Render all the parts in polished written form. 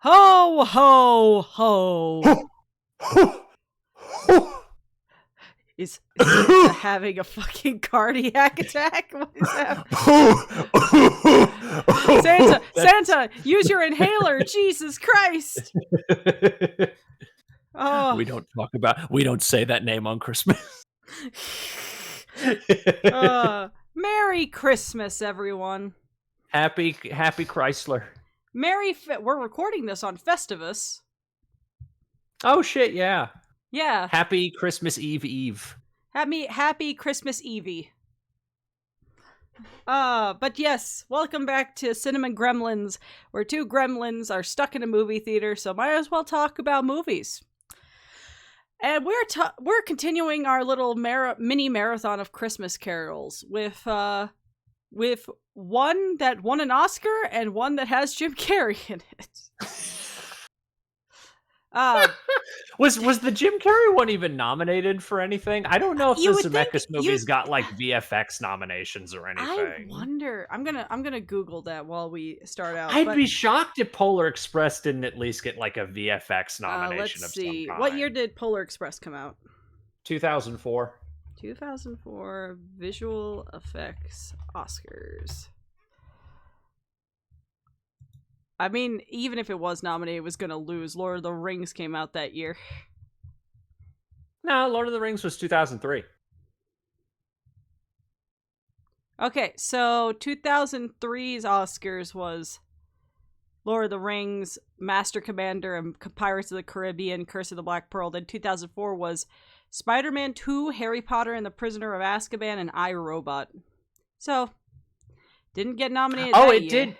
Ho, ho, ho. Is Santa having a fucking cardiac attack? What is that? Santa, use your inhaler. Jesus Christ. Oh. We don't say that name on Christmas. Merry Christmas, everyone. Happy Chrysler. We're recording this on Festivus. Oh shit, yeah. Yeah. Happy Christmas Eve. Happy Christmas Evie. But yes, welcome back to Cinema Gremlins, where two gremlins are stuck in a movie theater, so might as well talk about movies. And we're continuing our little mini marathon of Christmas carols with one that won an Oscar and one that has Jim Carrey in it. Was the Jim Carrey one even nominated for anything? I don't know if the Zemecks movies got like VFX nominations or anything. I wonder. I'm gonna Google that while we start out. I'd be shocked if Polar Express didn't at least get like a VFX nomination let's of see. some kind. What year did Polar Express come out? 2004. 2004 visual effects Oscars. I mean, even if it was nominated, it was going to lose. Lord of the Rings came out that year. No, Lord of the Rings was 2003. Okay, so 2003's Oscars was Lord of the Rings, Master Commander, and Pirates of the Caribbean, Curse of the Black Pearl. Then 2004 was Spider-Man 2, Harry Potter and the Prisoner of Azkaban, and I, Robot. So, didn't get nominated that year. Did.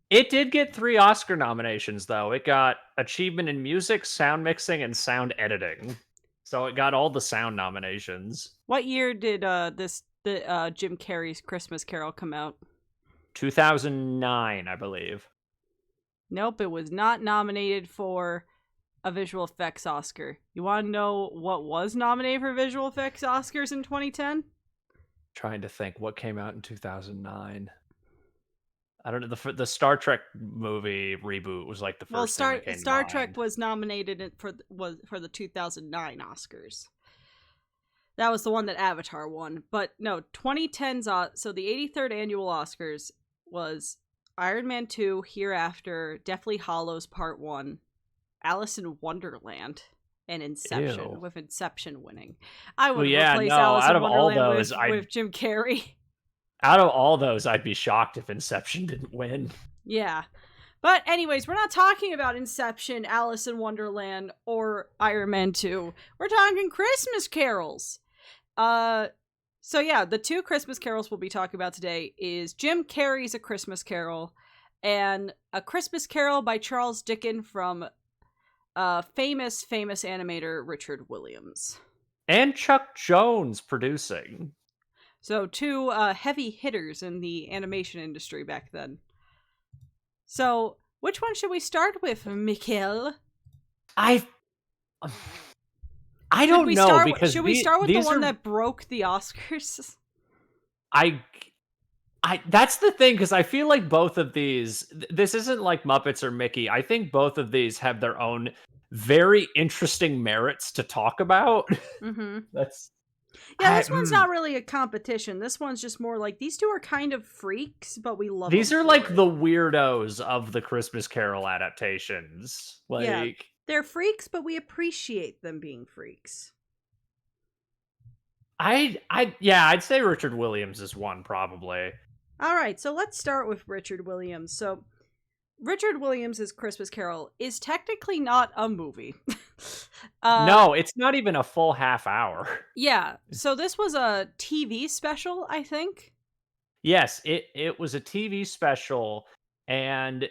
It did get 3 Oscar nominations, though. It got Achievement in Music, Sound Mixing, and Sound Editing. So it got all the sound nominations. What year did Jim Carrey's Christmas Carol come out? 2009, I believe. Nope, it was not nominated for a visual effects Oscar. You want to know what was nominated for visual effects Oscars in 2010? Trying to think what came out in 2009. I don't know. The Star Trek movie reboot was like the first thing that came to Star mind. Trek was nominated for the 2009 Oscars. That was the one that Avatar won. But no, 2010's so the 83rd annual Oscars was Iron Man 2, Hereafter, Deathly Hallows Part 1, Alice in Wonderland, and Inception. Ew. With Inception winning. I would replace Alice in Wonderland with Jim Carrey. Out of all those, I'd be shocked if Inception didn't win. Yeah. But anyways, we're not talking about Inception, Alice in Wonderland, or Iron Man 2. We're talking Christmas carols. So yeah, the 2 Christmas carols we'll be talking about today is Jim Carrey's A Christmas Carol and A Christmas Carol by Charles Dickens from famous animator Richard Williams. And Chuck Jones producing. So 2 heavy hitters in the animation industry back then. So which one should we start with, Mikhail? I don't know, because should we start with the one that broke the Oscars? That's the thing, because I feel like both of these, this isn't like Muppets or Mickey. I think both of these have their own very interesting merits to talk about. Mm-hmm. This one's not really a competition. This one's just more like, these 2 are kind of freaks, but we love these them are like the weirdos of the Christmas Carol adaptations. Yeah, they're freaks, but we appreciate them being freaks. I'd say Richard Williams is one, probably. All right, so let's start with Richard Williams. So Richard Williams' Christmas Carol is technically not a movie. No, it's not even a full half hour. Yeah, so this was a TV special, I think. Yes, it was a TV special, and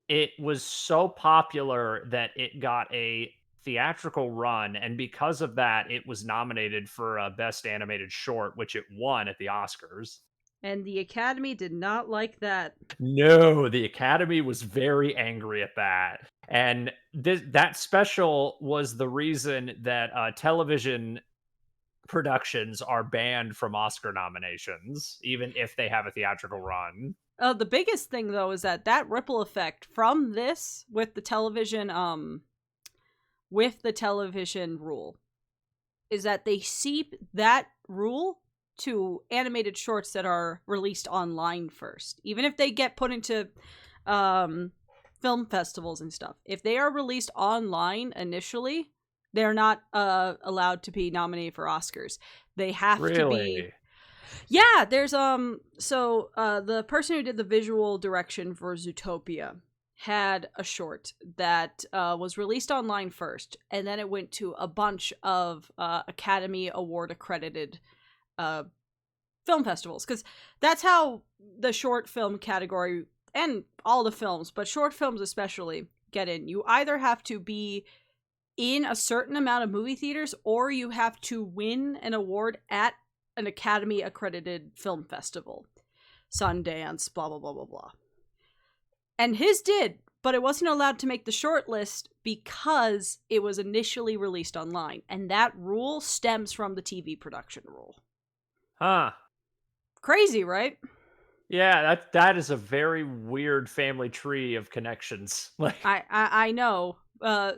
it was so popular that it got a theatrical run, and because of that, it was nominated for Best Animated Short, which it won at the Oscars. And the Academy did not like that. No, the Academy was very angry at that. And that special was the reason that television productions are banned from Oscar nominations, even if they have a theatrical run. The biggest thing though is that ripple effect from this with the television rule is that they seep that rule to animated shorts that are released online first. Even if they get put into film festivals and stuff. If they are released online initially, they're not allowed to be nominated for Oscars. They have to be. Really? Yeah, there's the person who did the visual direction for Zootopia had a short that was released online first, and then it went to a bunch of Academy Award accredited film festivals, because that's how the short film category and all the films, but short films especially, get in. You either have to be in a certain amount of movie theaters, or you have to win an award at an Academy accredited film festival. Sundance, blah, blah, blah, blah, blah. And his did, but it wasn't allowed to make the short list because it was initially released online. And that rule stems from the TV production rule. Huh. Crazy, right? Yeah, that is a very weird family tree of connections. Like, I know.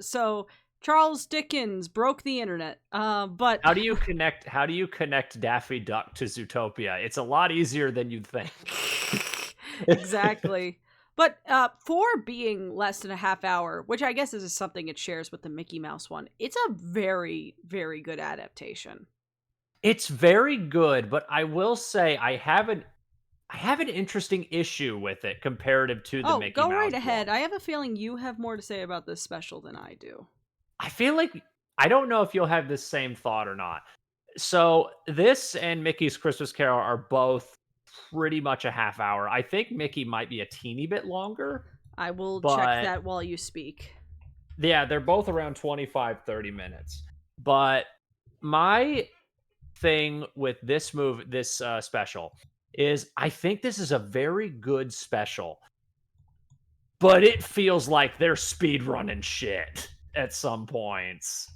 So Charles Dickens broke the internet. But how do you connect Daffy Duck to Zootopia? It's a lot easier than you'd think. Exactly. But for being less than a half hour, which I guess is something it shares with the Mickey Mouse one, it's a very, very good adaptation. It's very good, but I will say I have an interesting issue with it comparative to the Mickey go Mouse right ahead. one. I have a feeling you have more to say about this special than I do. I feel like I don't know if you'll have the same thought or not. So this and Mickey's Christmas Carol are both pretty much a half hour. I think Mickey might be a teeny bit longer. I will check But that while you speak. yeah, they're both around 25-30 minutes. But my thing with this special is I think this is a very good special, but it feels like they're speed running shit at some points,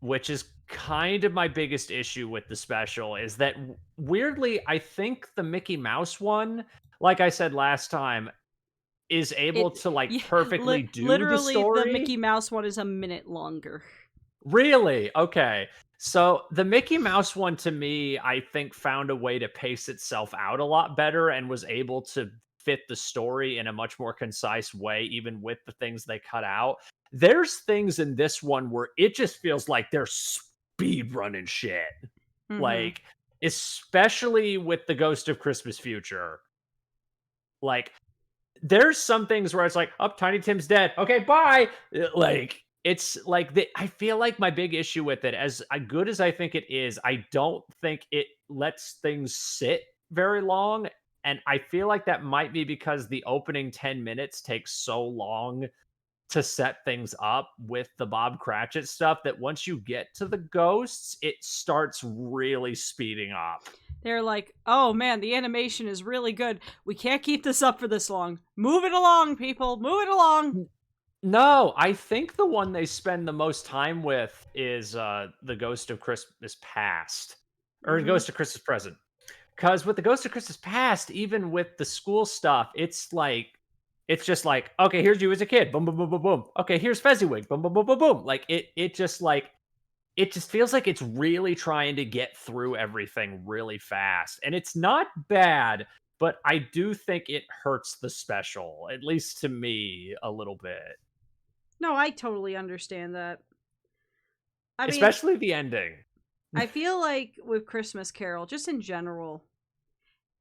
which is kind of my biggest issue with the special. Is that weirdly, I think the Mickey Mouse one, like I said last time, is able to like perfectly do literally the story. The Mickey Mouse one is a minute longer. Really? Okay. So the Mickey Mouse one, to me, I think found a way to pace itself out a lot better and was able to fit the story in a much more concise way, even with the things they cut out. There's things in this one where it just feels like they're speed running shit. Mm-hmm. Like, especially with the Ghost of Christmas Future. Like, there's some things where it's like, oh, Tiny Tim's dead. Okay, bye. Like, it's like I feel like my big issue with it, as good as I think it is, I don't think it lets things sit very long. And I feel like that might be because the opening 10 minutes takes so long to set things up with the Bob Cratchit stuff that once you get to the ghosts, it starts really speeding up. They're like, oh man, the animation is really good. We can't keep this up for this long. Move it along, people. Move it along. No, I think the one they spend the most time with is the Ghost of Christmas Past. Or Ghost of Christmas Present. Because with the Ghost of Christmas Past, even with the school stuff, it's just like, okay, here's you as a kid. Boom, boom, boom, boom, boom. Okay, here's Fezziwig. Boom, boom, boom, boom, boom. Like, it just feels like it's really trying to get through everything really fast. And it's not bad, but I do think it hurts the special, at least to me, a little bit. No, I totally understand that. Especially the ending. I feel like with Christmas Carol, just in general,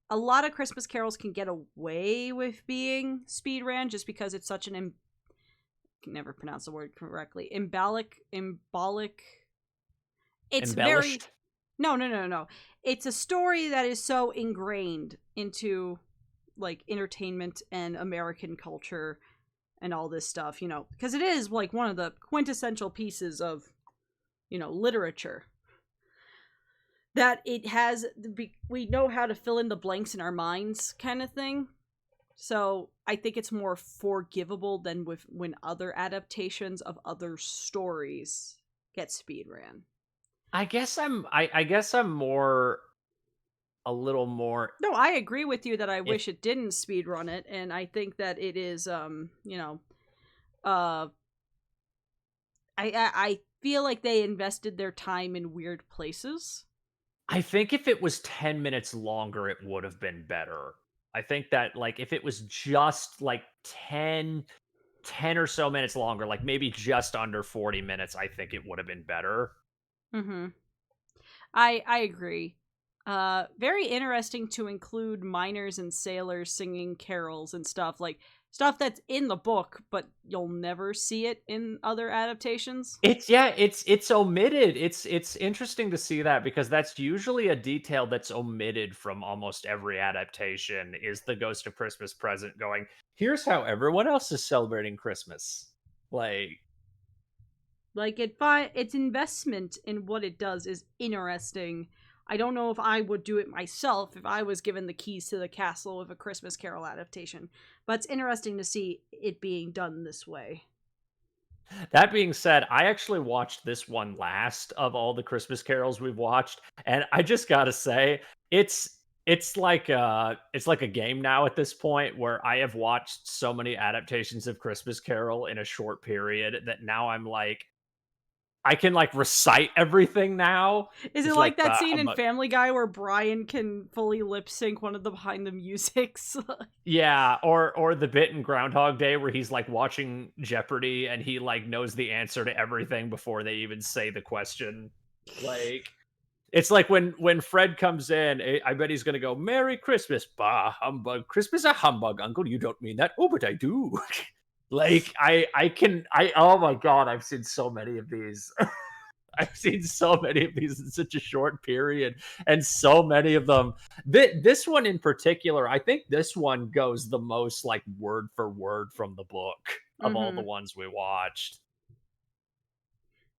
a lot of Christmas carols can get away with being speed ran just because it's such an I can never pronounce the word correctly. Embolic. It's Embellished? No. It's a story that is so ingrained into like entertainment and American culture and all this stuff, because it is like one of the quintessential pieces of, literature. That it has, we know how to fill in the blanks in our minds kind of thing. So I think it's more forgivable than when other adaptations of other stories get speed ran. I guess I'm more a little more. No, I agree with you that I If wish it didn't speedrun it, and I think that it is, uh, I feel like they invested their time in weird places. I think if it was 10 minutes longer, it would have been better. I think that, like, if it was just, like, 10 or so minutes longer, like, maybe just under 40 minutes, I think it would have been better. Mm-hmm. I agree. Very interesting to include miners and sailors singing carols and stuff, like stuff that's in the book, but you'll never see it in other adaptations. It's yeah, it's omitted. It's interesting to see that because that's usually a detail that's omitted from almost every adaptation is the Ghost of Christmas Present going, "Here's how everyone else is celebrating Christmas." Like, Like its investment in what it does is interesting. I don't know if I would do it myself if I was given the keys to the castle of a Christmas Carol adaptation, but it's interesting to see it being done this way. that being said, I actually watched this one last of all the Christmas carols we've watched, and I just gotta say, it's like a game now at this point where I have watched so many adaptations of Christmas Carol in a short period that now I'm like, I can like recite everything now. Is it It's like like that the scene in humbug. Family Guy where Brian can fully lip sync one of the behind the musics? Yeah, or the bit in Groundhog Day where he's like watching Jeopardy and he like knows the answer to everything before they even say the question. Like, it's like when Fred comes in, I bet he's gonna go, "Merry Christmas, bah humbug! Christmas a humbug, Uncle. You don't mean that? Oh, but I do." Like, I oh my god, I've seen so many of these. I've seen so many of these in such a short period, and so many of them. This one in particular, I think this one goes the most like word for word from the book of all the Mm-hmm. ones we watched.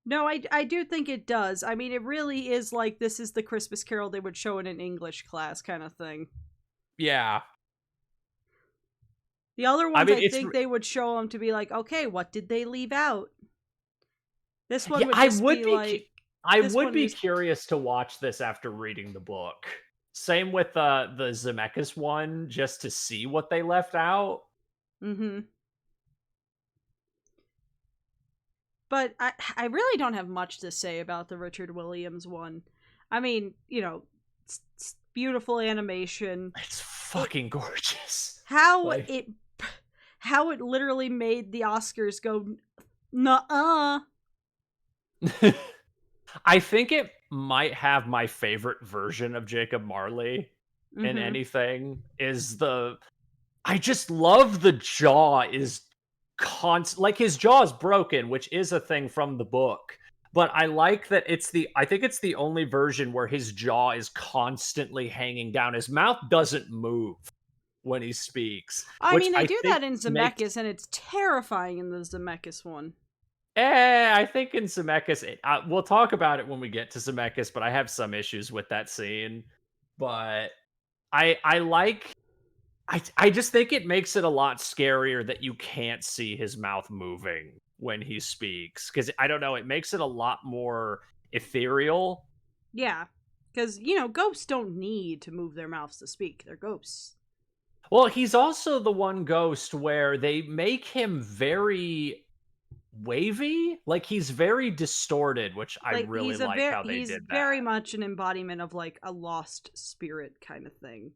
No, I do think it does. I mean, it really is like this is the Christmas Carol they would show in an English class kind of thing. Yeah, The other I ones, mean, I it's think they would show them to be like, okay, what did they leave out? This one yeah. would just be like, I this would one be is, curious to watch this after reading the book. Same with the Zemeckis one, just to see what they left out. mm-hmm. But I really don't have much to say about the Richard Williams one. I mean, it's beautiful animation. It's It fucking gorgeous. how Like, it how it literally made the Oscars go nuh-uh. I think it might have my favorite version of Jacob Marley in Mm-hmm. anything is the I just love the jaw is like his jaw is broken, which is a thing from the book. But I like that I think it's the only version where his jaw is constantly hanging down. His mouth doesn't move when he speaks, I which mean, they I do think that in makes Zemeckis, and it's terrifying in the Zemeckis one. I think in Zemeckis, we'll talk about it when we get to Zemeckis, but I have some issues with that scene. But I like I just think it makes it a lot scarier that you can't see his mouth moving when he speaks because I don't know, it makes it a lot more ethereal. Yeah, because ghosts don't need to move their mouths to speak. They're ghosts. Well, he's also the one ghost where they make him very wavy, like he's very distorted, which I Like really like how they he's did very that. much an embodiment of like a lost spirit kind of thing.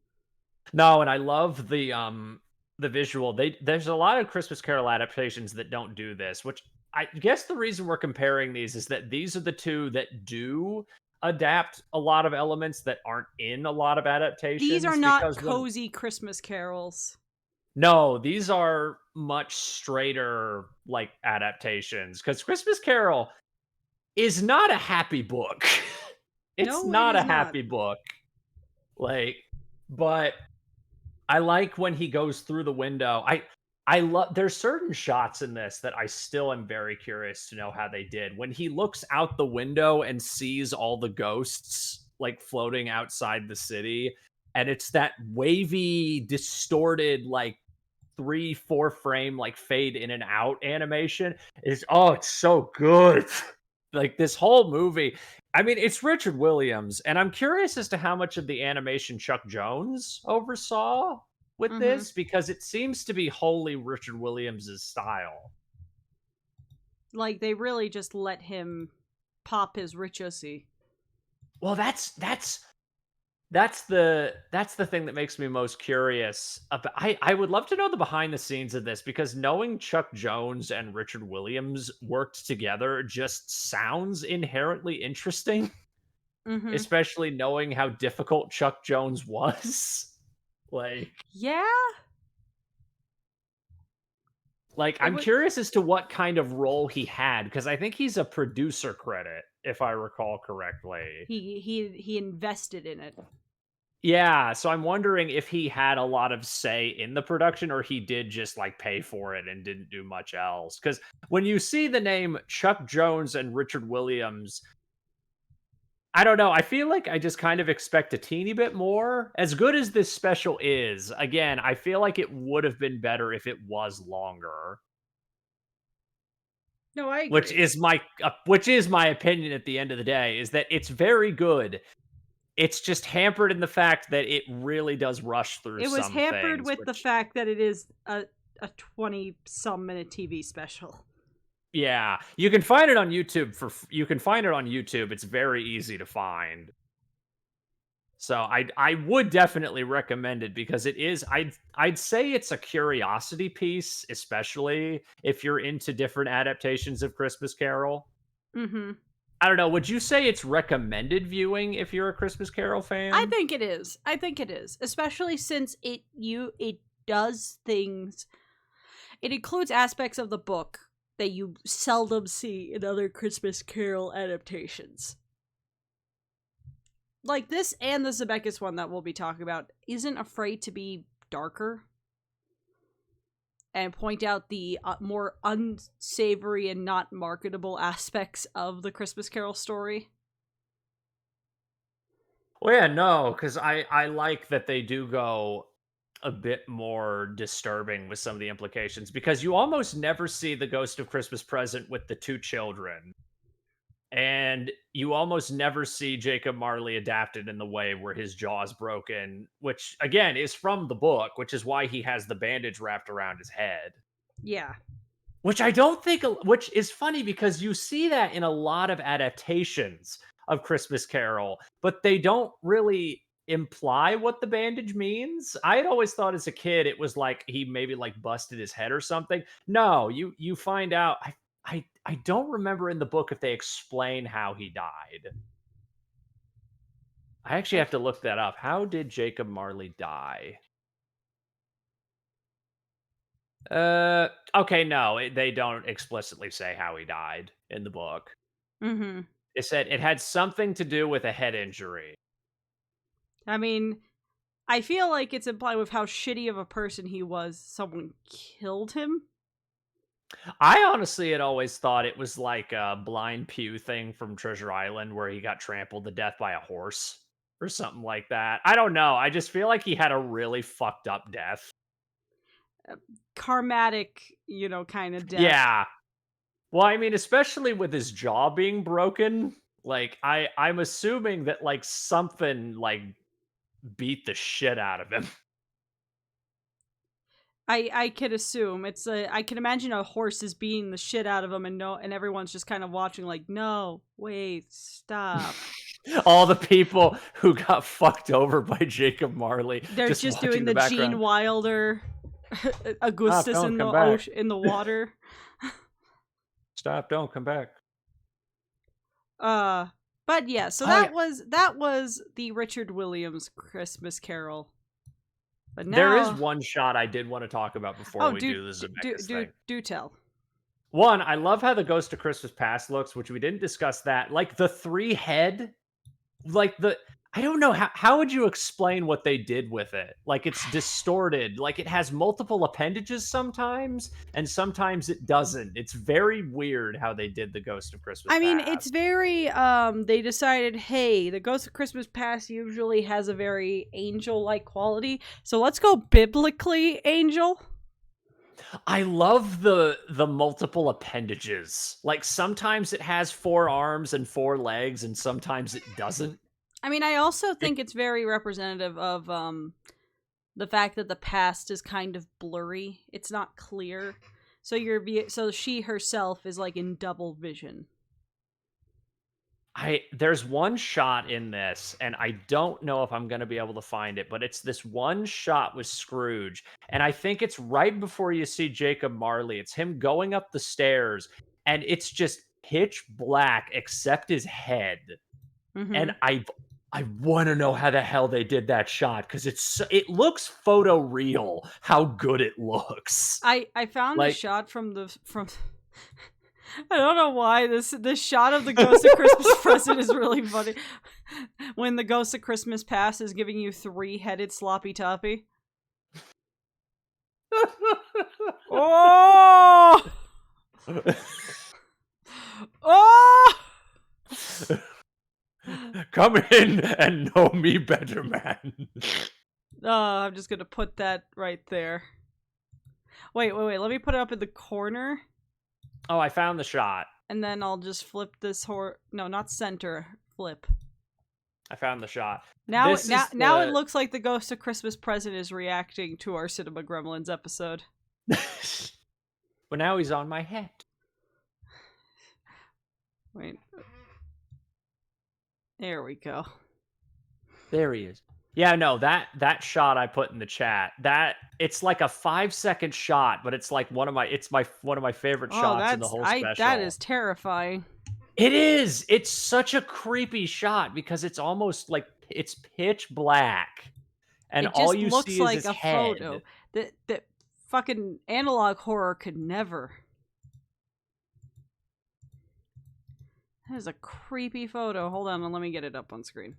No, and I love the visual. There's a lot of Christmas Carol adaptations that don't do this, which I guess the reason we're comparing these is that these are the two that do adapt a lot of elements that aren't in a lot of These are adaptations not because when cozy Christmas carols. no, these are much straighter like adaptations cuz Christmas Carol is not a happy book. It's No, it not a is not. happy book. Like, but I like when he goes through the window. I love there's certain shots in this that I still am very curious to know how they did. When he looks out the window and sees all the ghosts like floating outside the city, and it's that wavy, distorted, like 3, 4 frame, like fade in and out animation. Is oh, it's so good. Like this whole movie, I mean, it's Richard Williams, and I'm curious as to how much of the animation Chuck Jones oversaw with Mm-hmm. this, because it seems to be wholly Richard Williams's style. Like, they really just let him pop his richosi. Well, that's the thing that makes me most curious. I would love to know the behind the scenes of this, because knowing Chuck Jones and Richard Williams worked together just sounds inherently interesting, Mm-hmm. especially knowing how difficult Chuck Jones was. like Yeah. like It I'm was. curious as to what kind of role he had, because I think he's a producer credit, if I recall correctly. He invested in it. Yeah, so I'm wondering if he had a lot of say in the production, or he did just like pay for it and didn't do much else. Because when you see the name Chuck Jones and Richard Williams, I don't know. I feel like I just kind of expect a teeny bit more. As good as this special is, again, I feel like it would have been better if it was longer. No, I Which agree. is my opinion at the end of the day, is that it's very good. It's just hampered in the fact that it really does rush through It was some hampered things, with the which fact that it is a 20-some minute TV special. yeah, you can find it on YouTube you can find it on YouTube. It's very easy to find. So I would definitely recommend it, because it is I'd say it's a curiosity piece, especially if you're into different adaptations of Christmas Carol. Mm-hmm. I don't know, would you say it's recommended viewing if you're a Christmas Carol I fan? think it is. I think it is, especially since it does things. It includes aspects of the book that you seldom see in other Christmas Carol adaptations. Like this, and the Zemeckis one that we'll be talking about isn't afraid to be darker and point out the more unsavory and not marketable aspects of the Christmas Carol story. Well, yeah, no, because I like that they do go a bit more disturbing with some of the implications, because you almost never see the ghost of Christmas Present with the two children. And you almost never see Jacob Marley adapted in the way where his jaw's broken, which again is from the book, which is why he has the bandage wrapped around his head. Yeah. Which I don't think, which is funny, because you see that in a lot of adaptations of Christmas Carol, but they don't really imply what the bandage means. I had always thought as a kid it was like he maybe like busted his head or something. No, you find out. I don't remember in the book if they explain how he died. I actually have to look that up. How did Jacob Marley die? Okay, no, they don't explicitly say how he died in the book. Mm-hmm. It said it had something to do with a head injury. I mean, I feel like it's implied with how shitty of a person he was, someone killed him. I honestly had always thought it was like a Blind Pew thing from Treasure Island, where he got trampled to death by a horse or something like that. I don't know. I just feel like he had a really fucked up death. Karmatic, kind of death. Yeah. Well, I mean, especially with his jaw being broken, like I'm assuming that like something like beat the shit out of him. I could assume I can imagine a horse is beating the shit out of him, and everyone's just kind of watching like, no, wait, stop. All the people who got fucked over by Jacob Marley They're just watching doing the the Gene background. Wilder Stop, Augustus don't in the come back. ocean, in the water. Stop, don't come back. But yeah, so Oh, yeah. that was the Richard Williams Christmas Carol. But There is now, one shot I did want to talk about before we do do the Zemeckis thing. do tell. One, I love how the Ghost of Christmas Past looks, which we didn't discuss that. Like the three head, like the I don't know how would you explain what they did with it? Like it's distorted, like it has multiple appendages sometimes, and sometimes it doesn't. It's very weird how they did the Ghost of Christmas I mean, it's Past. very they decided, hey, the Ghost of Christmas Past usually has a very angel-like quality, so let's go biblically angel. I love the multiple appendages. Like, sometimes it has 4 arms and 4 legs, and sometimes it doesn't. I mean, I also It think it's very representative of the fact that the past is kind of blurry. It's not clear. So so she herself is like in double vision. There's one shot in this, and I don't know if I'm gonna be able to find it, but it's this one shot with Scrooge, and I think it's right before you see Jacob Marley. It's him going up the stairs, and it's just pitch black except his head. Mm-hmm. And I want to know how the hell they did that shot because it looks photo real how good it looks. I found a Like shot from I don't know why this shot of the Ghost of Christmas Present is really funny. When the Ghost of Christmas Past is giving you 3-headed sloppy toppy. Oh! Oh! come in and know me better, man. I'm just gonna put that right there. Wait. Let me put it up in the corner. Oh, I found the shot. And then I'll just flip this no, not center. Flip. I found the shot. Now it looks like the Ghost of Christmas Present is reacting to our Cinema Gremlins episode. But now he's on my head. Wait. There we go. There he is. Yeah, no, that shot I put in the chat, that it's like a 5-second shot, but it's like one of my favorite shots in the whole special. That is terrifying. It is. It's such a creepy shot because it's almost like it's pitch black, and all you see is his head. Photo. That fucking analog horror could never. That is a creepy photo. Hold on, let me get it up on screen.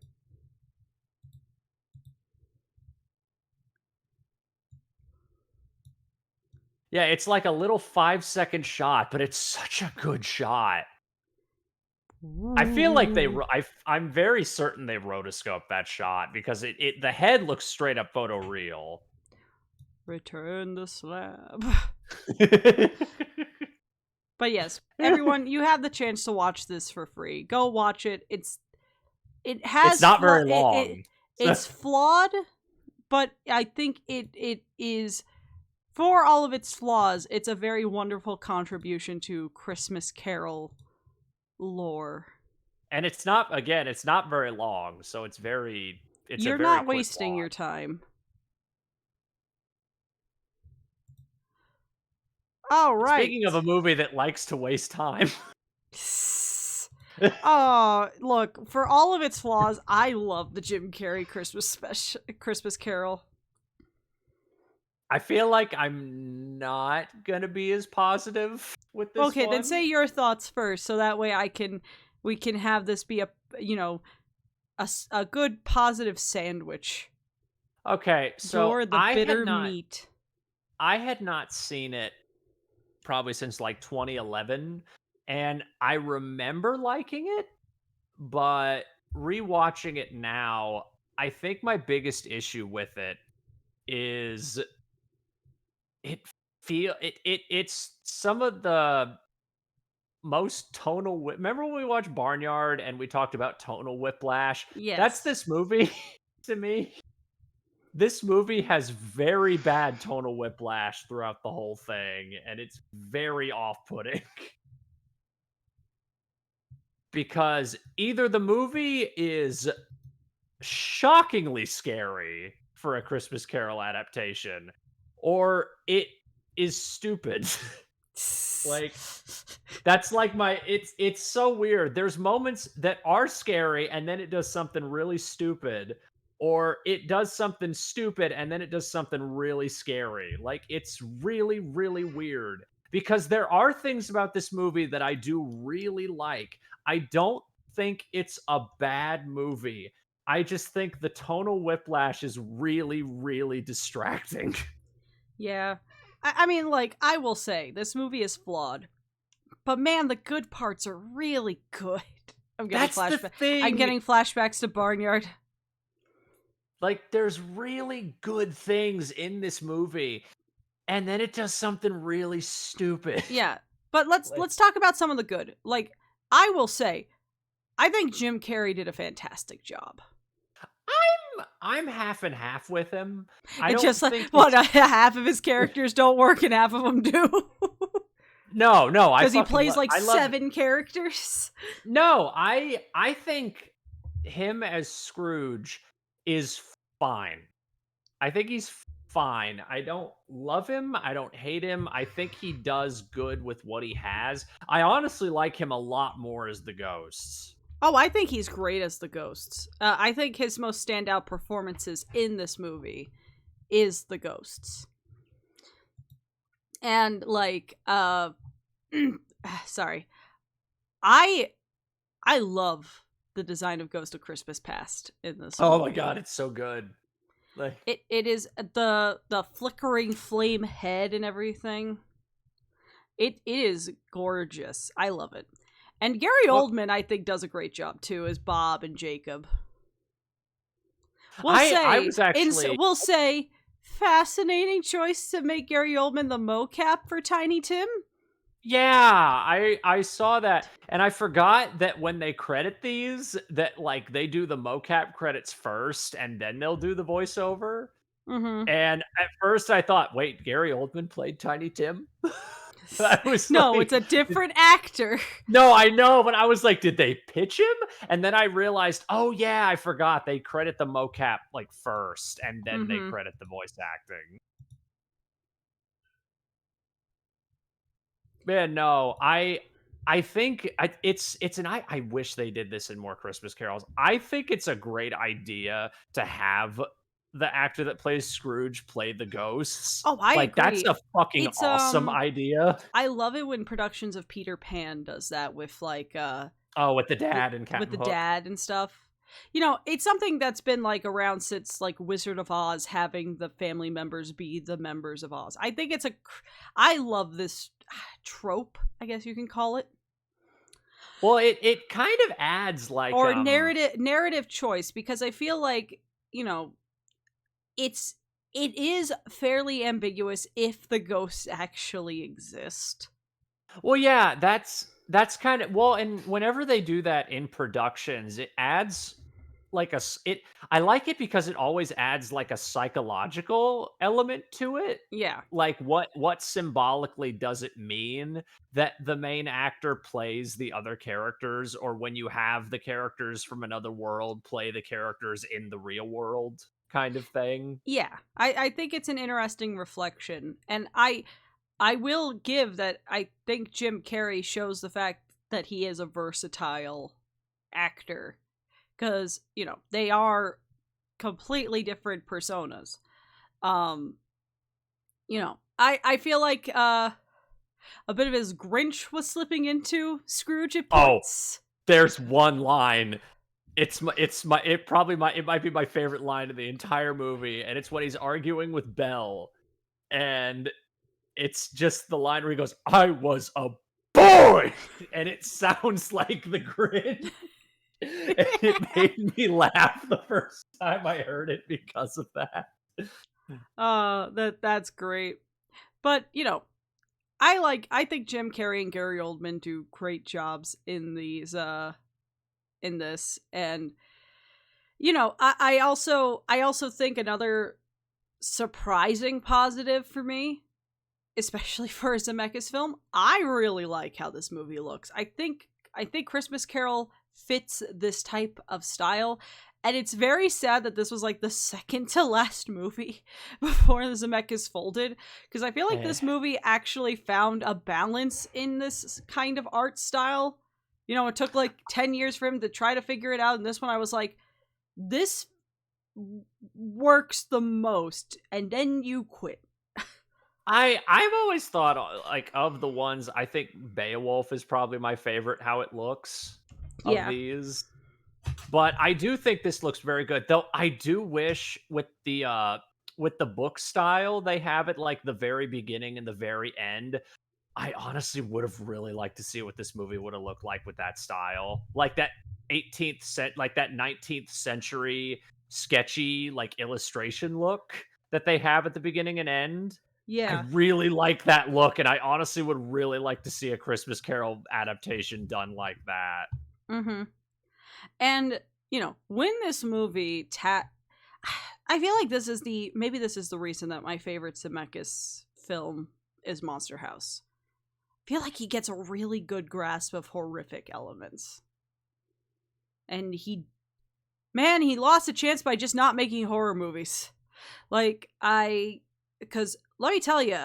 Yeah, it's like a little 5-second shot, but it's such a good shot. I feel like I'm very certain they rotoscoped that shot because the head looks straight up photoreal. Return the slab. But yes, everyone, you have the chance to watch this for free. Go watch it. It's not very long. It's flawed, but I think it is, for all of its flaws, it's a very wonderful contribution to Christmas Carol lore. And it's not very long, so you're not wasting your time. All right. Speaking of a movie that likes to waste time. Oh, look, for all of its flaws, I love the Jim Carrey Christmas Carol. I feel like I'm not gonna be as positive with this. Okay, then say your thoughts first, so that way we can have this be a good positive sandwich. Okay, so or the bitter meat. I had not seen it probably since like 2011, and I remember liking it, but rewatching it now, I think my biggest issue with it is it's some of the most tonal remember when we watched Barnyard and we talked about tonal whiplash? Yes. That's this movie to me. This movie has very bad tonal whiplash throughout the whole thing, and it's very off-putting. Because either the movie is shockingly scary for a Christmas Carol adaptation, or it is stupid. Like, that's like it's so weird. There's moments that are scary and then it does something really stupid, or it does something stupid and then it does something really scary. Like, it's really, really weird because there are things about this movie that I do really like. I don't think it's a bad movie. I just think the tonal whiplash is really, really distracting. Yeah. I mean, like, I will say, this movie is flawed. But man, the good parts are really good. That's the thing. I'm getting flashbacks to Barnyard. Like, there's really good things in this movie. and then it does something really stupid. Yeah. But Like, let's talk about some of the good. Like, I will say, I think Jim Carrey did a fantastic job. I'm half and half with him. I It's don't just like, think what, it's half of his characters don't work and half of them do. no, no, I Because he fucking plays like I love it. 7 characters. No, I think him as Scrooge is fine. I think he's fine. I don't love him. I don't hate him. I think he does good with what he has. I honestly like him a lot more as the ghosts. Oh, I think he's great as the ghosts. I think his most standout performances in this movie is the ghosts. And like, sorry, I I love the design of Ghost of Christmas Past in this Oh my movie. god, it's so good. Like, It is the flickering flame head and everything. It is gorgeous. I love it. And Gary well, Oldman, I think, does a great job too as Bob and Jacob. I was actually We'll say fascinating choice to make Gary Oldman the mocap for Tiny Tim. yeah, I saw that, and I forgot that when they credit these, that like they do the mocap credits first, and then they'll do the voiceover. Mm-hmm. And at first, I thought, wait, Gary Oldman played Tiny Tim. I was No, it's like, a different actor. no, I know, but I was like, did they pitch him? And then I realized, oh yeah, I forgot they credit the mocap like first, and then they Mm-hmm. credit the voice acting. Man, no, I think it's an I wish they did this in more Christmas carols. I think it's a great idea to have the actor that plays Scrooge play the ghosts. Oh, I Like, that's agree. a fucking It's awesome idea. I love it when productions of Peter Pan does that with like Oh, with the with dad and with Captain the Hook. dad and stuff. You know, it's something that's been like around since like Wizard of Oz having the family members be the members of Oz. I think I love this trope, I guess you can call it. Well, it kind of adds like, Or narrative choice because I feel like, you know, it's it is fairly ambiguous if the ghosts actually exist. well, yeah, that's kind of well, and whenever they do that in productions, it adds like it I like it because it always adds like a psychological element to it. Yeah. Like what symbolically does it mean that the main actor plays the other characters, or when you have the characters from another world play the characters in the real world kind of thing. Yeah. I think it's an interesting reflection. And I will give that I think Jim Carrey shows the fact that he is a versatile actor. Because, you know, they are completely different personas. Um, you know, I feel like a bit of his Grinch was slipping into Scrooge at Oh, points. there's one line. It might be my favorite line of the entire movie, and it's when he's arguing with Belle, and it's just the line where he goes, "I was a boy," and it sounds like the Grinch. And it made me laugh the first time I heard it because of that. That's great. But, you know, I think Jim Carrey and Gary Oldman do great jobs in these in this. And you know, I also think another surprising positive for me, especially for a Zemeckis film, I really like how this movie looks. I think Christmas Carol fits this type of style. And it's very sad that this was like the second to last movie before the Zemeckis folded. Because I feel like Eh. this movie actually found a balance in this kind of art style. You know, it took like 10 years for him to try to figure it out. And this one I was like, this works the most. And then you quit. I've always thought like of the ones I think Beowulf is probably my favorite how it looks of Yeah. these. But I do think this looks very good. Though I do wish with the book style they have at like the very beginning and the very end, I honestly would have really liked to see what this movie would have looked like with that style. Like that 19th century sketchy like illustration look that they have at the beginning and end. I Yeah. really like that look, and I honestly would really like to see a Christmas Carol adaptation done like that. Mm-hmm. And when this movie I feel like this is the reason that my favorite Zemeckis film is Monster House. I feel like he gets a really good grasp of horrific elements. And he lost a chance by just not making horror movies. Because let me tell you,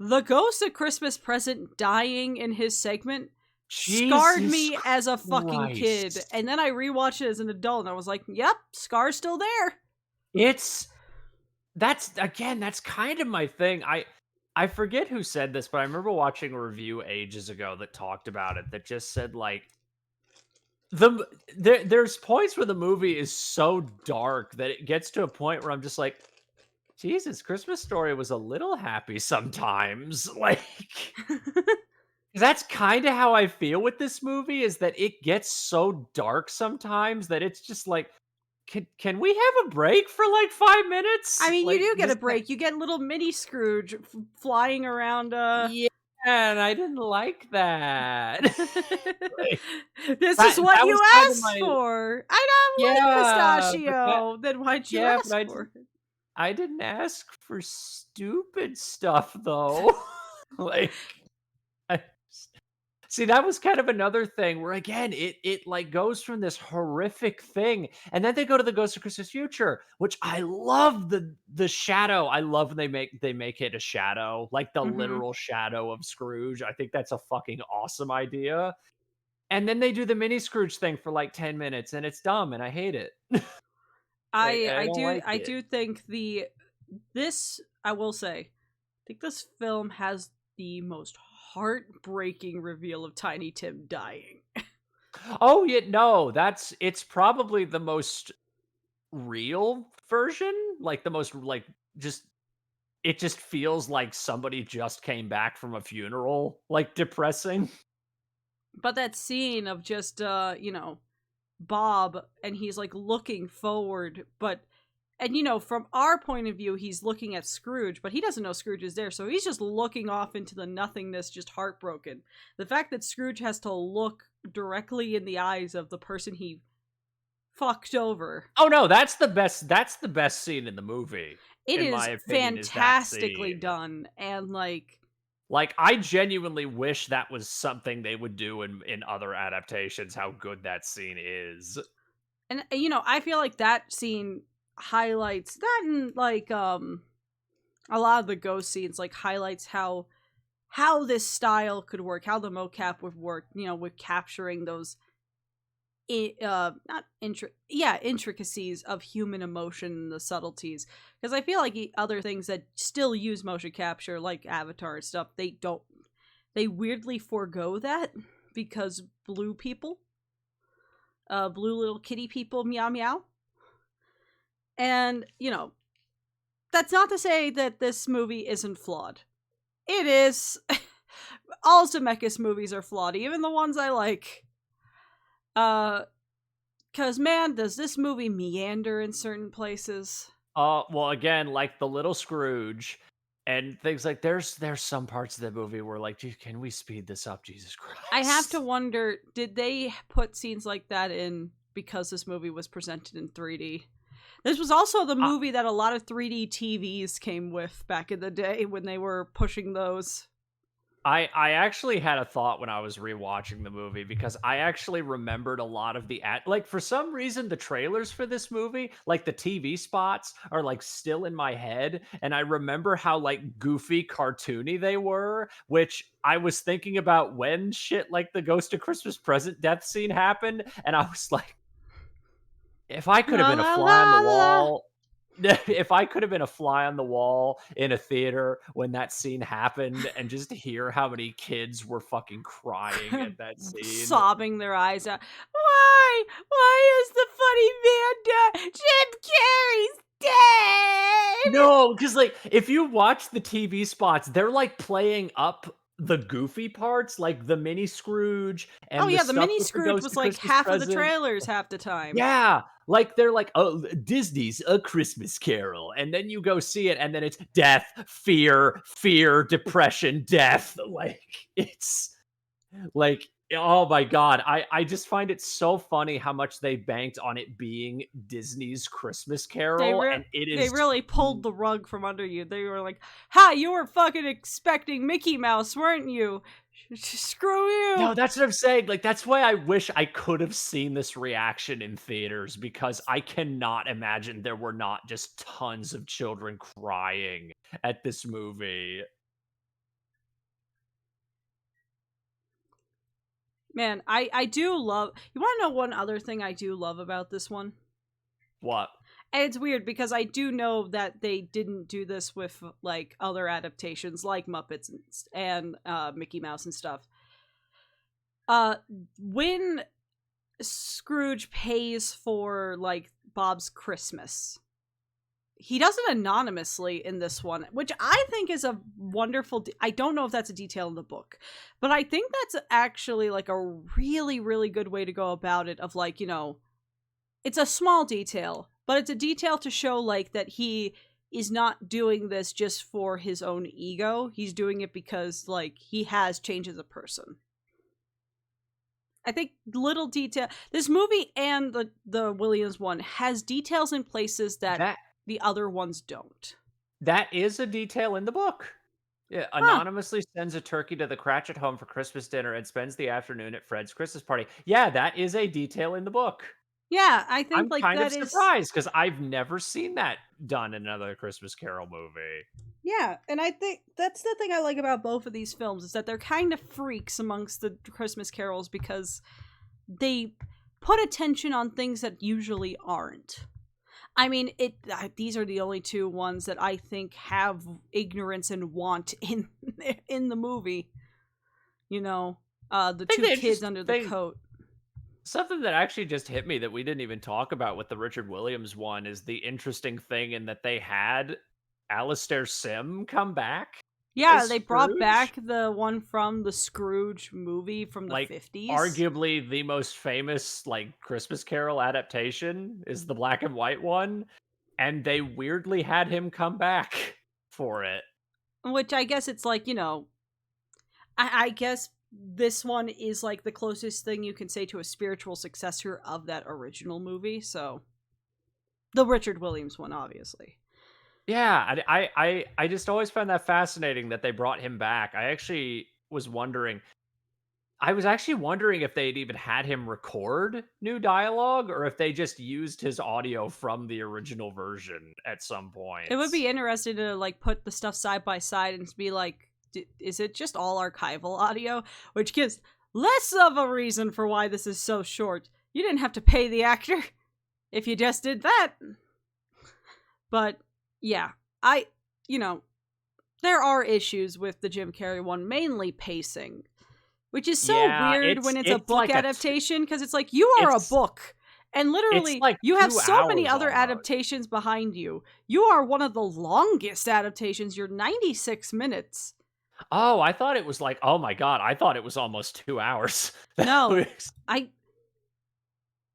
the ghost of Christmas Present dying in his segment scarred Jesus me as a fucking kid. Christ. And then I rewatched it as an adult and I was like, yep, Scar's still there. It's that's kind of my thing. I forget who said this, but I remember watching a review ages ago that talked about it that just said like there's points where the movie is so dark that it gets to a point where I'm just like, Jesus, Christmas Story was a little happy sometimes. Like, that's kind of how I feel with this movie is that it gets so dark sometimes that it's just like, can we have a break for like 5 minutes? I mean, you Like, do get a this, break. You get little mini Scrooge flying around. yeah, and I didn't like that. Like, This is what that you was kind of asked my for. I don't like yeah, pistachio. Then why'd you but ask for it? I didn't ask for stupid stuff though. Like, I see, that was kind of another thing where again, it like goes from this horrific thing, and then they go to the Ghost of Christmas Future, which I love the shadow. I love when they make it a shadow, like the Mm-hmm. literal shadow of Scrooge. I think that's a fucking awesome idea. And then they do the mini Scrooge thing for like 10 minutes, and it's dumb, and I hate it. Like, I don't like I it. do think I will say, I think this film has the most heartbreaking reveal of Tiny Tim dying. Oh, yeah, no, it's probably the most real version, like the most like just it just feels like somebody just came back from a funeral, like depressing. But that scene of just Bob, and he's like looking forward, and from our point of view he's looking at Scrooge, but he doesn't know Scrooge is there, so he's just looking off into the nothingness, just heartbroken. The fact that Scrooge has to look directly in the eyes of the person he fucked over, Oh no, that's the best scene in the movie, it in my is opinion, is that fantastically scene. done. And Like, I genuinely wish that was something they would do in other adaptations, how good that scene is. I feel like that scene highlights that, and a lot of the ghost scenes highlights how this style could work, how the mocap would work, with capturing those not intricacies of human emotion and the subtleties. Because I feel like other things that still use motion capture, like Avatar and stuff, they weirdly forego that because blue people, blue little kitty people, meow meow. And that's not to say that this movie isn't flawed. It is. All Zemeckis movies are flawed, even the ones I like. Cause man, does this movie meander in certain places. Well, again, like the little Scrooge and things like there's some parts of the movie where like, "Dude, can we speed this up, Jesus I have to Christ?" wonder, did they put scenes like that in because this movie was presented in 3D? This was also the Uh, movie that a lot of 3D TVs came with back in the day when they were pushing those. I actually had a thought when I was rewatching the movie because I actually remembered a lot of the like for some reason the trailers for this movie, like the TV spots are like still in my head and I remember how like goofy cartoony they were, which I was thinking about when shit like the Ghost of Christmas Present death scene happened and I was like, if I could have La been a la fly on the la la. wall, if I could have been a fly on the wall in a theater when that scene happened and just hear how many kids were fucking crying at that scene. Sobbing their eyes out. Why? Why is the funny man dead? Jim Carrey's dead! No, because like if you watch the TV spots, they're like playing up the goofy parts, like the mini Scrooge Oh, and the yeah, the stuff mini with the Scrooge Ghost was of like Christmas half of the Present. trailers half the time. Yeah, like, they're like, "Oh, Disney's A Christmas Carol," and then you go see it, and then it's death, fear, depression, death, like, it's like, oh my god, I just find it so funny how much they banked on it being Disney's Christmas They Carol, re- and it they is really pulled the rug from under you. They were like, "Ha, you were fucking expecting Mickey Mouse, weren't you? Screw no, you." that's what I'm saying, like, that's why I wish I could have seen this reaction in theaters, because I cannot imagine there were not just tons of children crying at this movie. Man, I do love. You want to know one other thing I do love about this one? What? And it's weird because I do know that they didn't do this with like other adaptations like Muppets and Mickey Mouse and stuff. Uh when Scrooge pays for like Bob's Christmas, he does it anonymously in this one, which I think is a wonderful I don't know if that's a detail in the book, but I think that's actually like a really really good way to go about it, of like, it's a small detail, but it's a detail to show like that he is not doing this just for his own ego. He's doing it because like he has changed as a person. I think little detail. This movie and the Williams one has details in places that That the other ones don't. that is a detail in the book. Yeah, Huh. anonymously sends a turkey to the Cratchit home for Christmas dinner and spends the afternoon at Fred's Christmas party. Yeah, that is a detail in the book. Yeah, I think I'm like kind of that is. surprised because I've never seen that done in another Christmas Carol movie. Yeah, and I think that's the thing I like about both of these films, is that they're kind of freaks amongst the Christmas carols because they put attention on things that usually aren't. I mean, these are the only two ones that I think have ignorance and want in the movie. The I think two the kids interesting under the thing, coat. something that actually just hit me that we didn't even talk about with the Richard Williams one, is the interesting thing in that they had Alistair Sim come back Yeah, as they brought Scrooge. back the one from the Scrooge movie from the Like, 50s. arguably the most famous, like, Christmas Carol adaptation is the black and white one, and they weirdly had him come back for it. Which I guess it's like, I guess this one is like the closest thing you can say to a spiritual successor of that original movie. So the Richard Williams one, obviously. Yeah, I just always found that fascinating that they brought him back. I was actually wondering if they'd even had him record new dialogue or if they just used his audio from the original version at some It would points. be interesting to like put the stuff side by side and be like, is it just all archival audio? Which gives less of a reason for why this is so short. You didn't have to pay the actor if you just did that. But yeah, I, you know, there are issues with the Jim Carrey one, mainly pacing, which is so Yeah, weird when it's a it's book like adaptation, because it's like you are a it's book. And it's literally, like you have 2 so many hours other almost. adaptations behind you. You are one of the longest adaptations. You're 96 minutes. Oh, I thought it was like, oh my god, I thought it was almost 2 hours. That No, was I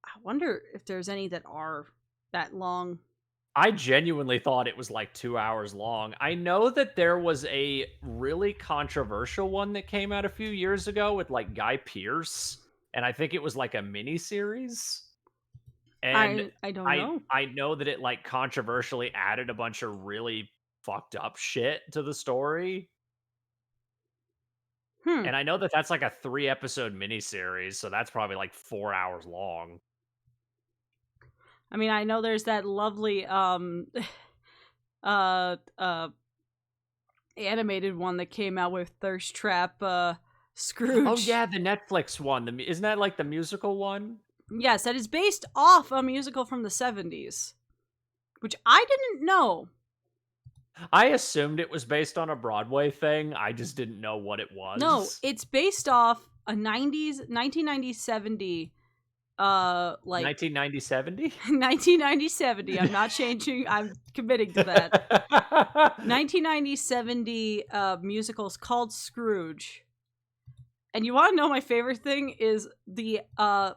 I wonder if there's any that are that long. I genuinely thought it was like 2 hours long. I know that there was a really controversial one that came out a few years ago with, like, Guy Pearce, and I think it was like a mini series. And I don't I know. I know that it, like, controversially added a bunch of really fucked up shit to the story, Hmm. and I know that that's like a 3-episode miniseries, so that's probably like 4 hours long. I mean, I know there's that lovely uh uh animated one that came out with Thirst Trap Oh, Scrooge. yeah, the Netflix one, the mu isn't that like the musical one? Yes, that is based off a musical from the 70s, which I didn't know. I assumed it was based on a Broadway thing, I just didn't know what it No, was. it's based off a 90s 1990 70 like 1990-70? 1990-70. I'm not changing. I'm committing to that. 1990-70 musicals called Scrooge. And you want to know my favorite thing is the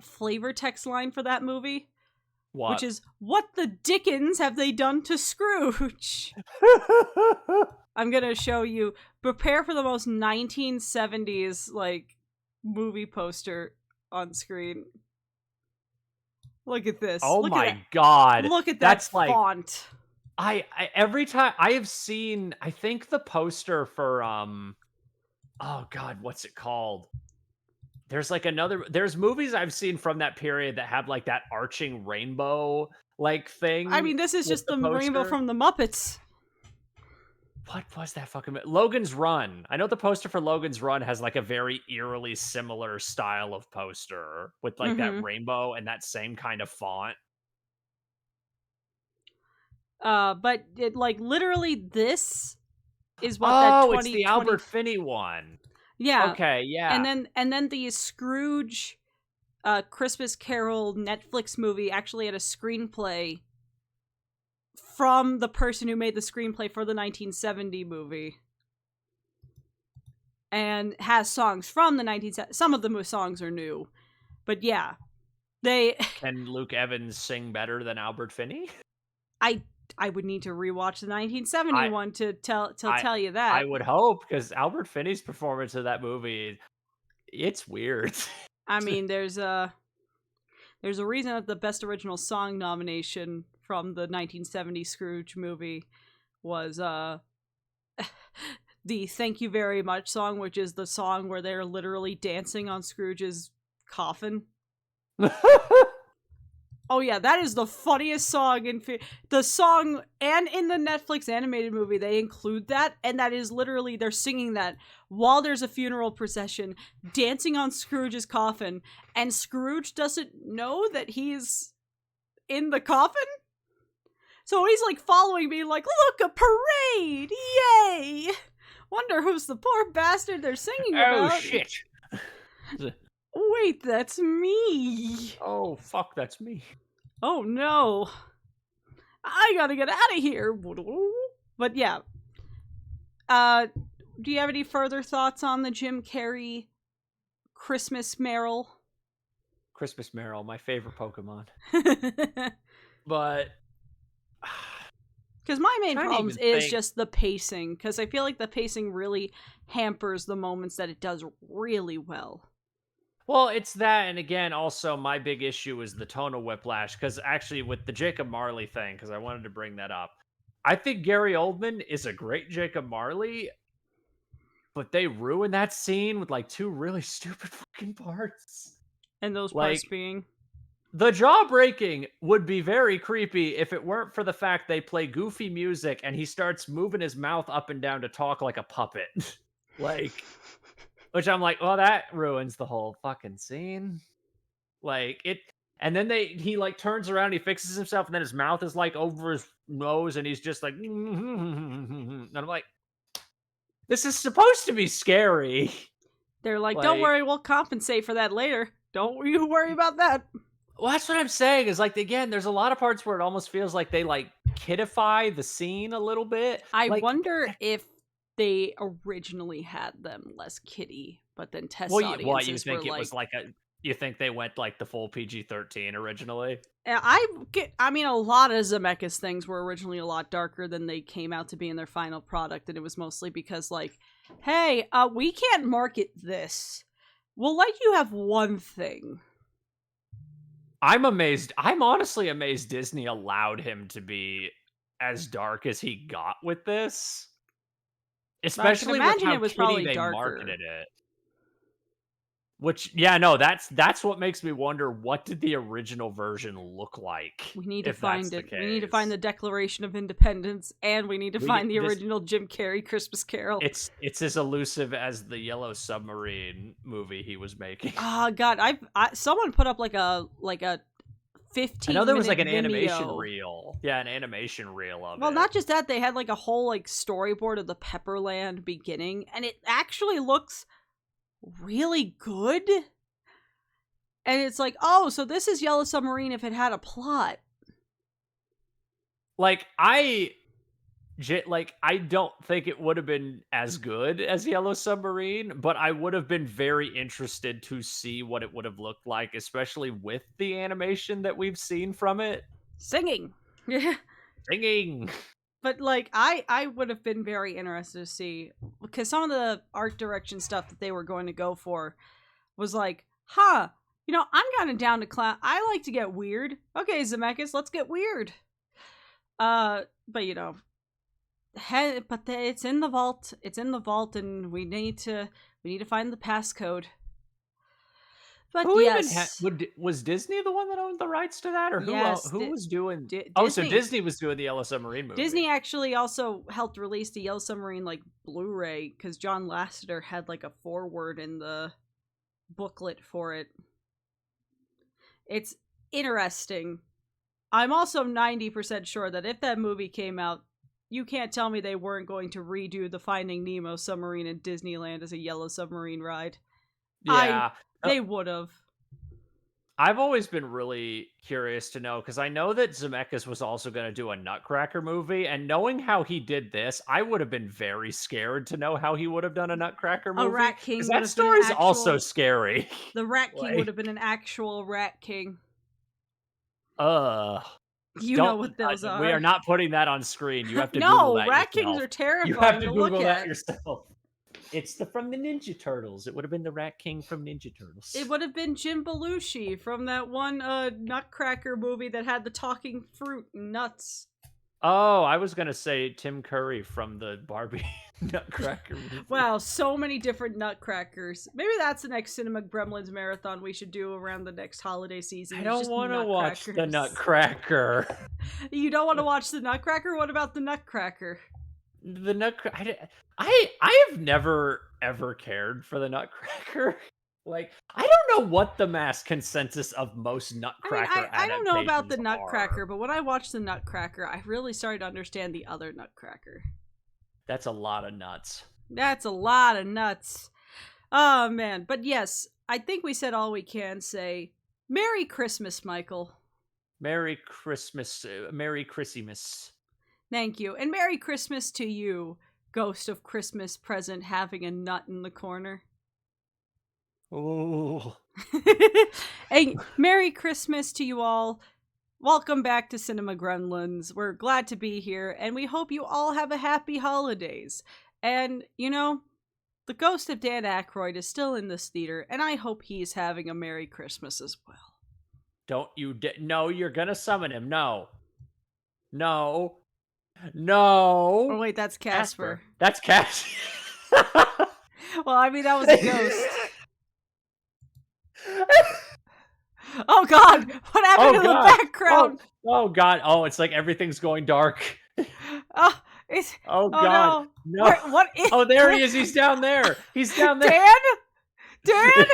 flavor text line for that movie? What? Which is, what the dickens have they done to Scrooge? I'm gonna show you. Prepare for the most 1970s, like, movie poster on screen. Look at this. Oh Look my at god. Look at That's that like font. I every time I have seen, I think the poster for oh god, what's it called? There's movies I've seen from that period that have like that arching rainbow like I thing mean, this is with just the the rainbow poster. from the Muppets. What was that fucking Logan's Run. I know the poster for Logan's Run has like a very eerily similar style of poster with like that Mm-hmm. rainbow and that same kind of font. But it, like, literally this is what that Oh, it's the 2020. Albert Finney one. Yeah. Okay, yeah. And then the Scrooge Christmas Carol Netflix movie actually had a screenplay from the person who made the screenplay for the 1970 movie. And has songs from the 1970s. Some of the songs are new. But yeah. Can Luke Evans sing better than Albert Finney? I would need to rewatch the 1971 to tell you that. I would hope, because Albert Finney's performance of that movie, it's weird. I mean, there's a reason that the Best Original Song nomination from the 1970 Scrooge movie was the Thank You Very Much song, which is the song where they're literally dancing on Scrooge's coffin. Oh yeah, that is the funniest song in the song, and in the Netflix animated movie they include that, and that is literally they're singing that while there's a funeral procession dancing on Scrooge's coffin, and Scrooge doesn't know that he's in the coffin. So he's like following me like, look, a parade! Yay! Wonder who's the poor bastard they're singing about. Oh shit. Wait, that's me. Oh fuck, that's me. Oh no. I gotta get out of here. But yeah. Do you have any further thoughts on the Jim Carrey Christmas Merrill? Christmas Merrill, my favorite Pokemon. But because my main problem is think... just the pacing, because I feel like the pacing really hampers the moments that it does really well. Well, it's that, and again, also my big issue is the tonal whiplash, because actually with the Jacob Marley thing, because I wanted to bring that up, I think Gary Oldman is a great Jacob Marley, but they ruined that scene with like two really stupid fucking parts. And those parts being... The jaw-breaking would be very creepy if it weren't for the fact they play goofy music and he starts moving his mouth up and down to talk like a puppet. Like, which I'm like, well, that ruins the whole fucking scene. Like, it, and then he like turns around, he fixes himself, and then his mouth is like over his nose, and he's just like, and I'm like, this is supposed to be scary. They're like, don't worry, we'll compensate for that later. Don't you worry about that. Well, that's what I'm saying, is like, again, there's a lot of parts where it almost feels like they like kidify the scene a little bit. I wonder if they originally had them less kiddie, but then test audiences you think were it was like you think they went like the full PG-13 originally? I mean, a lot of Zemeckis things were originally a lot darker than they came out to be in their final product, and it was mostly because, like, hey, we can't market this. We'll let you have one thing. I'm amazed. I'm honestly amazed Disney allowed him to be as dark as he got with this. Especially with how kiddie they marketed it. Which, yeah, no, that's what makes me wonder, what did the original version look like? We need to find it. We need to find the Declaration of Independence, and we need to find the original Jim Carrey Christmas Carol. It's as elusive as the Yellow Submarine movie he was making. Oh god, someone put up like a 15 I know there was like an video. animation reel. Yeah, an animation reel of it. Well, not just that, they had like a whole like storyboard of the Pepperland beginning, and it actually looks really good. And it's like, oh, so this is Yellow Submarine if it had a plot. Like, I don't think it would have been as good as Yellow Submarine, but I would have been very interested to see what it would have looked like, especially with the animation that we've seen from it. Singing. Yeah. Singing. But like I would have been very interested to see, because some of the art direction stuff that they were going to go for was like, I'm kind of down to clown. I like to get weird. Okay, Zemeckis, let's get weird. But it's in the vault. It's in the vault, and we need to find the passcode. But Who yes, was Disney the one that owned the rights to that, or who yes, who was doing? So Disney. Disney was doing the Yellow Submarine movie. Disney actually also helped release the Yellow Submarine like Blu-ray, because John Lasseter had like a foreword in the booklet for it. It's interesting. I'm also 90% sure that if that movie came out, you can't tell me they weren't going to redo the Finding Nemo submarine in Disneyland as a Yellow Submarine ride. Yeah. They would have. I've always been really curious to know, because I know that Zemeckis was also going to do a Nutcracker movie, and knowing how he did this, I would have been very scared to know how he would have done a Nutcracker movie. A Rat King. That story's also scary. The Rat King would have been an actual Rat King. You know what those are. We are not putting that on screen. You have to Google that Rat yourself. Kings are terrifying. You have to Google that yourself. It's from the Ninja Turtles. It would have been the Rat King from Ninja Turtles. It would have been Jim Belushi from that one Nutcracker movie that had the talking fruit and nuts. Oh, I was gonna say Tim Curry from the Barbie Nutcracker movie. Wow, so many different Nutcrackers. Maybe that's the next Cinema Gremlins marathon we should do around the next holiday season. I don't want to watch the Nutcracker. You don't want to watch the Nutcracker? What about the Nutcracker? The Nutcracker. I have never ever cared for the Nutcracker. Like, I don't know what the mass consensus of most Nutcracker I don't know about the adaptations Nutcracker, are. but when I watched the Nutcracker, I really started to understand the other Nutcracker. That's a lot of nuts. That's a lot of nuts. Oh, man. But yes, I think we said all we can say. Merry Christmas, Michael. Merry Christmas. Merry Christmas. Thank you. And Merry Christmas to you, Ghost of Christmas Present having a nut in the corner. Oh. Hey, Merry Christmas to you all. Welcome back to Cinema Gremlins. We're glad to be here, and we hope you all have a happy holidays. And, the ghost of Dan Aykroyd is still in this theater, and I hope he's having a Merry Christmas as well. Don't you no, you're gonna summon him. No. No. Oh, wait, that's Casper. That's Casper. Well, I mean, that was a ghost. Oh God! What happened to the background? Oh God! Oh, it's like everything's going dark. God! No! What is? Oh, there he is! He's down there! He's down there! Dan!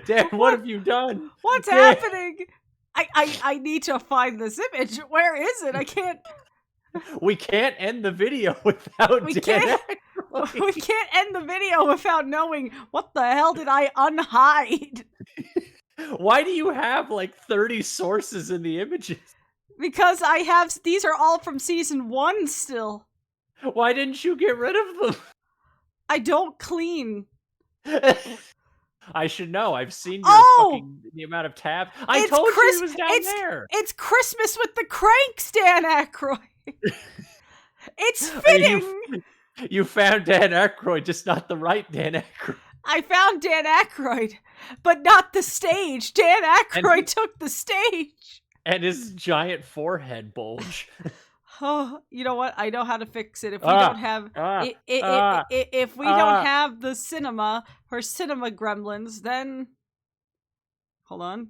Dan, what have you done? What's happening? I need to find this image. Where is it? I can't. We can't end the video without Dan Aykroyd. We can't end the video without knowing what the hell did I unhide. Why do you have like 30 sources in the images? Because these are all from season 1 still. Why didn't you get rid of them? I don't clean. I should know. I've seen the amount of tabs. I told you he was down there. It's Christmas with the Cranks, Dan Aykroyd. It's fitting. You found Dan Aykroyd, just not the right Dan Aykroyd. I found Dan Aykroyd, but not the stage. Dan Aykroyd took the stage. And his giant forehead bulge. Oh, you know what? I know how to fix it. If we don't have if we don't have the cinema or Cinema Gremlins, then hold on.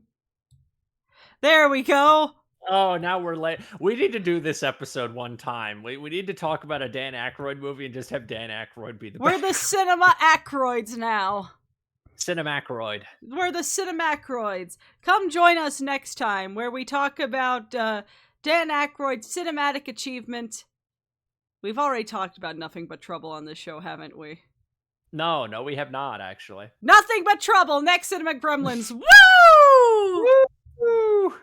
There we go. Oh, now we're late. We need to do this episode one time. We need to talk about a Dan Aykroyd movie and just have Dan Aykroyd be the We're the Cinema Aykroyds now. Cinemacroyd. We're the Cinemacroyds. Come join us next time where we talk about Dan Aykroyd's cinematic achievement. We've already talked about Nothing But Trouble on this show, haven't we? No, no, we have not actually. Nothing but trouble. Next Cinema Gremlins. Woo! Woo!